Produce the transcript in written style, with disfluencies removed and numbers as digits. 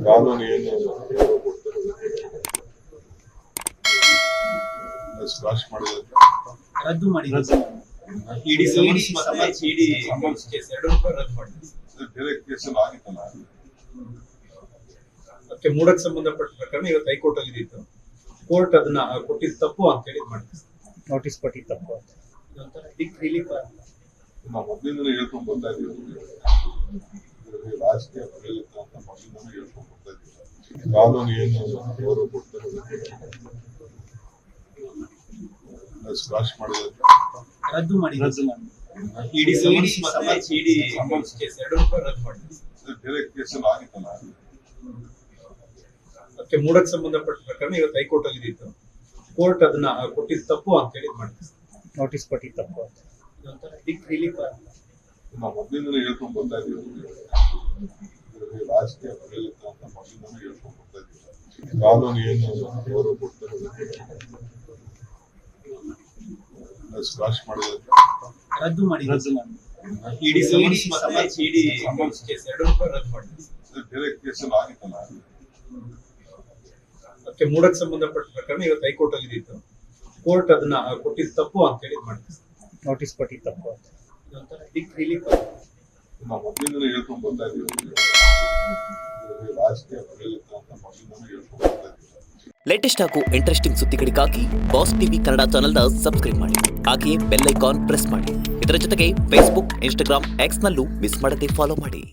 ಕಾನೂನು ಏನು ಸ್ಕ್ವಾಶ್ ಮಾಡಿದ್ರೆ ರದ್ದು ಮಾಡಿ ಇಡಿ ಸಮನ್ಸ್ ಇಡಿ ಕೇಸ್ ಎರಡೂ ರದ್ದು ಮಾಡಿದೆ. ಬೇರೆ ಕೇಸಲ್ಲಿ ಆಗಿತ್ತಲ್ಲ. ಅದಕ್ಕೆ ಮೂಡಕ್ಕೆ ಸಂಬಂಧಪಟ್ಟ ಪ್ರಕರಣ ಇವತ್ತು ಹೈಕೋರ್ಟ್ ಅಲ್ಲಿ ಇದ್ದಿತ್ತು. ಕೋರ್ಟ್ ಅದನ್ನ ಕೊಟ್ಟಿದ್ದು ತಪ್ಪು ಅಂತ ಹೇಳಿ ಮಾಡಿದೆ, ನೋಟಿಸ್ ಕೊಟ್ಟಿದ್ದು ತಪ್ಪು ಅಂತ. ಇದೊಂಥರ ಬಿಗ್ ರಿಲೀಫ್. ನಾವು ಮೊದಲಿಂದಲೇ ಹೇಳ್ಕೊಂಡು ಬರ್ತಾ ಇದೀವಿ, ರಾಜಕೀಯ ಪ್ರೇರಿತ ಅಂತ ಮೊದಲಿಂದಲೇ ಹೇಳ್ಕೊಂಡು ಬರ್ತಾ ಇದೀವಿ. ಕಾನೂನು ಏನು ಗೌರವ ಕೊಡ್ತಾರೆ ಸ್ಕ್ವಾಶ್ ಮಾಡಿದ್ರೆ ರದ್ದು ಮಾಡಿ ಇಡಿ ಸಮನ್ಸ್ ಇಡಿ ಕೇಸ್ ಎರಡೂ ರದ್ದು ಮಾಡಿದೆ. ಬೇರೆ ಕೇಸಲ್ಲಿ ಆಗಿತ್ತಲ್ಲ. ಅದಕ್ಕೆ ಮೂಡಕ್ಕೆ ಸಂಬಂಧಪಟ್ಟ ಪ್ರಕರಣ ಇವತ್ತು ಹೈಕೋರ್ಟ್ ಅಲ್ಲಿ ಇದ್ದಿತ್ತು. ಕೋರ್ಟ್ ಅದನ್ನ ಕೊಟ್ಟಿದ್ದು ತಪ್ಪು ಅಂತ ಹೇಳಿ ಮಾಡಿದೆ, ನೋಟಿಸ್ ಕೊಟ್ಟಿದ್ದು ತಪ್ಪು ಅಂತ. ಇದೊಂಥರ ಬಿಗ್ ರಿಲೀಫ್. ನಾವು ಮೊದಲಿಂದಲೇ ಹೇಳ್ಕೊಂಡು ಬರ್ತಾ ಇದೀವಿ, ರಾಜಕೀಯ ಪ್ರೇರಿತ ಅಂತ ಮೊದಲಿಂದಲೇ ಹೇಳ್ಕೊಂಡು ಬರ್ತಾ ಇದೀವಿ. ಕಾನೂನು ಏನು ಗೌರವ ಕೊಡ್ತಾರೆ ಸ್ಕ್ವಾಶ್ ಮಾಡಿದ್ರೆ ರದ್ದು ಮಾಡಿ ಇಡಿ ಸಮನ್ಸ್ ಇಡಿ ಕೇಸ್ ಎರಡೂ ರದ್ದು ಮಾಡಿದೆ. ಬೇರೆ ಕೇಸಲ್ಲಿ ಆಗಿತ್ತಲ್ಲ. ಅದಕ್ಕೆ ಮೂಡಕ್ಕೆ ಸಂಬಂಧಪಟ್ಟ ಪ್ರಕರಣ ಇವತ್ತು ಹೈಕೋರ್ಟ್ ಅಲ್ಲಿ ಇದ್ದಿತ್ತು. ಕೋರ್ಟ್ ಅದನ್ನ ಕೊಟ್ಟಿದ್ದು ತಪ್ಪು ಅಂತ ಹೇಳಿ ಮಾಡಿದೆ, ನೋಟಿಸ್ ಕೊಟ್ಟಿದ್ದು ತಪ್ಪು ಅಂತ. ಇದೊಂಥರ ಬಿಗ್ ರಿಲೀಫ್. ನಾವು ಮೊದಲಿಂದಲೇ ಹೇಳ್ಕೊಂಡು ಬರ್ತಾ ಇದೀವಿ, ರಾಜಕೀಯ ಪ್ರೇರಿತ ಅಂತ ಮೊದಲಿಂದಲೇ ಹೇಳ್ಕೊಂಡು ಬರ್ತಾ ಇದೀವಿ. ಲೇಟೆಸ್ಟ್ ಹಾಗೂ ಇಂಟ್ರೆಸ್ಟಿಂಗ್ ಸುದ್ದಿಗಳಿಗಾಗಿ ಬಾಸ್ ಟಿವಿ ಕನ್ನಡ ಚಾನೆಲ್ನ ಸಬ್ಸ್ಕ್ರೈಬ್ ಮಾಡಿ, ಹಾಗೆಯೇ ಬೆಲ್ ಐಕಾನ್ ಪ್ರೆಸ್ ಮಾಡಿ. ಇದರ ಜೊತೆಗೆ ಫೇಸ್ಬುಕ್, ಇನ್ಸ್ಟಾಗ್ರಾಮ್, ಎಕ್ಸ್ನಲ್ಲೂ ಮಿಸ್ ಮಾಡದೆ ಫಾಲೋ ಮಾಡಿ.